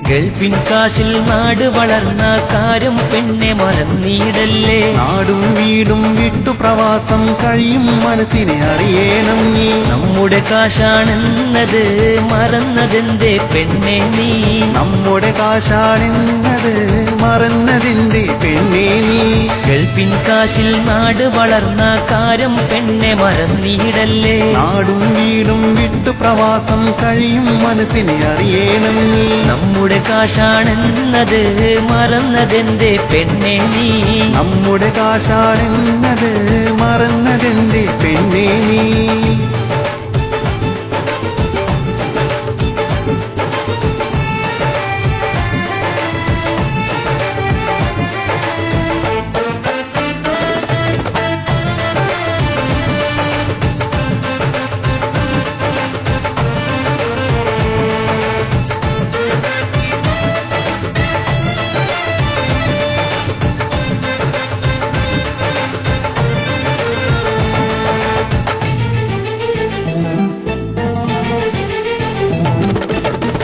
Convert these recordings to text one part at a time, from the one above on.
ഗൾഫിൻ കാശിൽ നാട് വളർന്ന കാര്യം പെണ്ണെ മറന്നീടല്ലേ. നാടും വീടും വിട്ടു പ്രവാസം കഴിയും മനസ്സിനെ അറിയണം നീ. നമ്മുടെ കാശാണെന്നത് മറന്നതെന്തേ പെണ്ണെ നീ. നമ്മുടെ കാശാണെന്നത് മറന്നതെന്തേ പെണ്ണെ നീ. ഗൾഫിൻ കാശിൽ നാട് വളർന്ന കാര്യം പെണ്ണെ മറന്നീടല്ലേ. നാടും വീടും വിട്ടു പ്രവാസം കഴിയും മനസ്സിനെ അറിയണം നീ. നമ്മുടെ കാശാണെന്നത് മറന്നതെന്തേ പെണ്ണെ നീ. നമ്മുടെ കാശാണെന്നത് മറന്നതെന്തേ പെണ്ണെ നീ.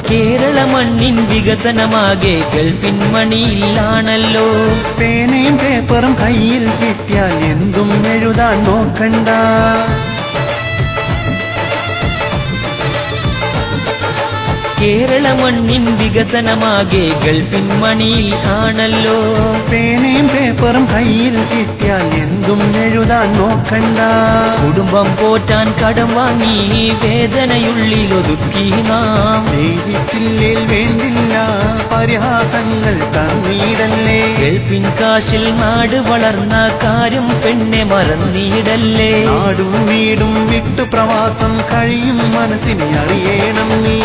കേരള മണ്ണിൻ വികസനമാകെ ഗൾഫിൻ മണിയിലാണല്ലോ. പേനയും പേപ്പറും കയ്യിൽ കിട്ടിയാൽ എന്തും എഴുതാൻ നോക്കണ്ട. കേരള മണ്ണിൻ വികസനമാകെ ഗൾഫിൻ മണിയിൽ ആണല്ലോ. പേനയും പേപ്പറും കയ്യിൽ കിട്ടിയാൽ എന്തും എഴുതാൻ നോക്കണ്ട. കുടുംബം പോറ്റാൻ കടം വാങ്ങി വേദനയുള്ളിലൊതുക്കി നാം. സ്നേഹിച്ചില്ലേൽ വേണ്ടില്ല പരിഹാസങ്ങൾ തന്നീടല്ലേ. ഗൾഫിൻ കാശിൽ നാട് വളർന്ന കാര്യം പെണ്ണെ മറന്നീടല്ലേ. നാടും വീടും വിട്ടു പ്രവാസം കഴിയും മനസ്സിനെ അറിയണം നീ.